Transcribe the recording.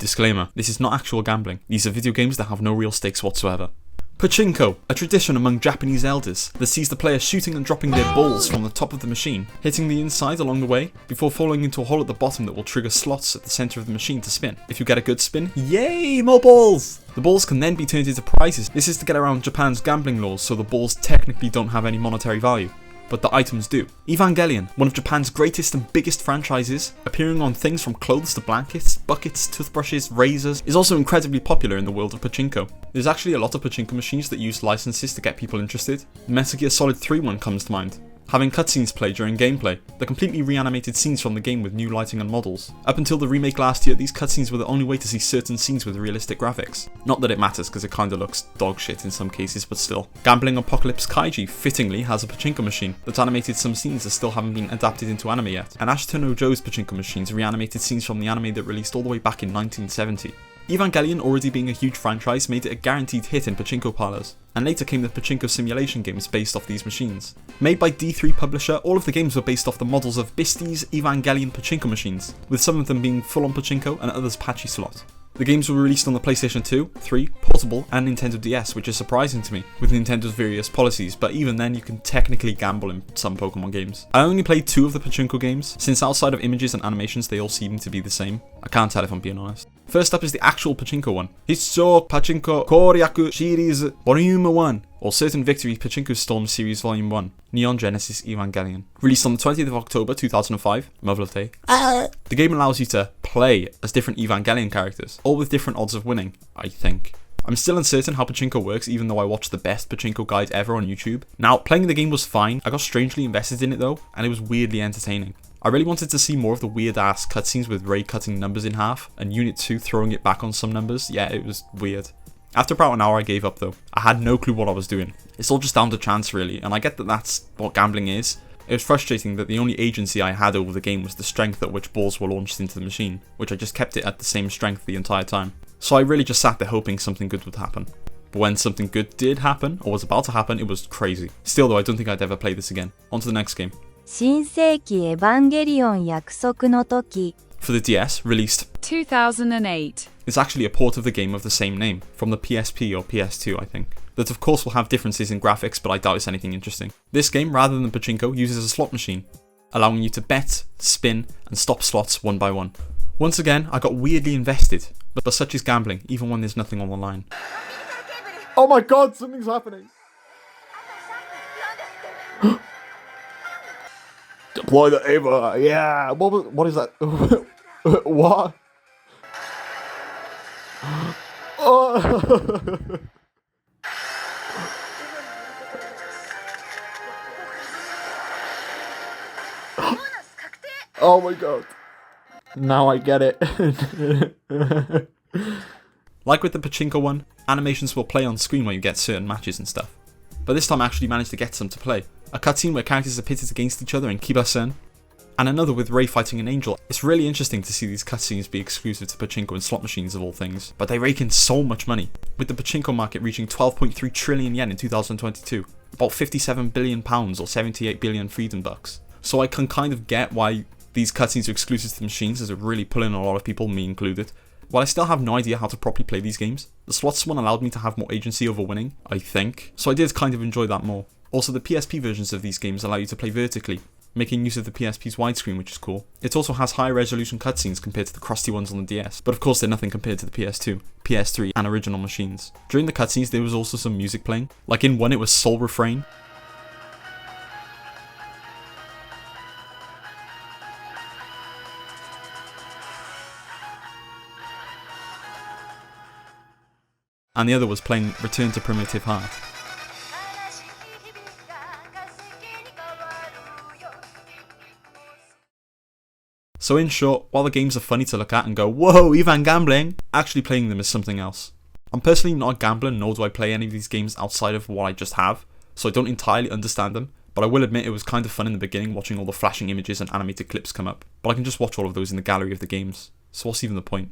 Disclaimer, this is not actual gambling. These are video games that have no real stakes whatsoever. Pachinko, a tradition among Japanese elders that sees the player shooting and dropping their balls from the top of the machine, hitting the inside along the way, before falling into a hole at the bottom that will trigger slots at the centre of the machine to spin. If you get a good spin, yay, more balls! The balls can then be turned into prizes. This is to get around Japan's gambling laws, so the balls technically don't have any monetary value, but the items do. Evangelion, one of Japan's greatest and biggest franchises, appearing on things from clothes to blankets, buckets, toothbrushes, razors, is also incredibly popular in the world of Pachinko. There's actually a lot of Pachinko machines that use licenses to get people interested. The Metal Gear Solid 3 one comes to mind, having cutscenes play during gameplay, the completely reanimated scenes from the game with new lighting and models. Up until the remake last year, these cutscenes were the only way to see certain scenes with realistic graphics. Not that it matters, because it kinda looks dog shit in some cases, but still. Gambling Apocalypse Kaiji fittingly has a Pachinko machine that's animated some scenes that still haven't been adapted into anime yet, and Ashita no Joe's Pachinko machines reanimated scenes from the anime that released all the way back in 1970. Evangelion, already being a huge franchise, made it a guaranteed hit in Pachinko parlors, and later came the Pachinko simulation games based off these machines. Made by D3 publisher, all of the games were based off the models of Bisty's Evangelion Pachinko machines, with some of them being full-on Pachinko and others patchy slot. The games were released on the PlayStation 2, 3, Portable, and Nintendo DS, which is surprising to me, with Nintendo's various policies, but even then you can technically gamble in some Pokemon games. I only played 2 of the Pachinko games, since outside of images and animations they all seem to be the same. I can't tell if I'm being honest. First up is the actual Pachinko one. Hitso Pachinko Koryaku Series Volume 1, or Certain Victory Pachinko Storm Series Volume 1, Neon Genesis Evangelion. Released on the 20th of October 2005, Mother of Day. The game allows you to play as different Evangelion characters, all with different odds of winning, I think. I'm still uncertain how Pachinko works, even though I watched the best Pachinko guide ever on YouTube. Now, playing the game was fine, I got strangely invested in it though, and it was weirdly entertaining. I really wanted to see more of the weird ass cutscenes with Ray cutting numbers in half, and Unit 2 throwing it back on some numbers. Yeah, it was weird. After about an hour I gave up though. I had no clue what I was doing. It's all just down to chance really, and I get that that's what gambling is. It was frustrating that the only agency I had over the game was the strength at which balls were launched into the machine, which I just kept it at the same strength the entire time. So I really just sat there hoping something good would happen. But when something good did happen, or was about to happen, it was crazy. Still though, I don't think I'd ever play this again. On to the next game. 新世紀エヴァンゲリオン約束の時 For the DS, released 2008. It's actually a port of the game of the same name, from the PSP or PS2 I think. That of course will have differences in graphics, but I doubt it's anything interesting. This game, rather than Pachinko, uses a slot machine, allowing you to bet, spin, and stop slots one by one. Once again, I got weirdly invested, but such is gambling, even when there's nothing on the line. Oh my god, something's happening. Deploy the Ava, yeah. What is that? What? Oh. Oh my god. Now I get it. Like with the Pachinko one, animations will play on screen when you get certain matches and stuff. But this time I actually managed to get some to play. A cutscene where characters are pitted against each other in Kiba-sen, and another with Ray fighting an angel. It's really interesting to see these cutscenes be exclusive to Pachinko and slot machines of all things, but they rake in so much money, with the Pachinko market reaching 12.3 trillion yen in 2022, about 57 billion pounds or 78 billion freedom bucks. So I can kind of get why these cutscenes are exclusive to the machines, as it really pull in a lot of people, me included. While I still have no idea how to properly play these games, the slots one allowed me to have more agency over winning, I think, so I did kind of enjoy that more. Also, the PSP versions of these games allow you to play vertically, making use of the PSP's widescreen, which is cool. It also has higher resolution cutscenes compared to the crusty ones on the DS, but of course they're nothing compared to the PS2, PS3 and original machines. During the cutscenes there was also some music playing, like in one it was Soul Refrain. And the other was playing Return to Primitive Heart. So in short, while the games are funny to look at and go, whoa, even gambling, actually playing them is something else. I'm personally not a gambler, nor do I play any of these games outside of what I just have, so I don't entirely understand them, but I will admit it was kind of fun in the beginning watching all the flashing images and animated clips come up, but I can just watch all of those in the gallery of the games, so what's even the point?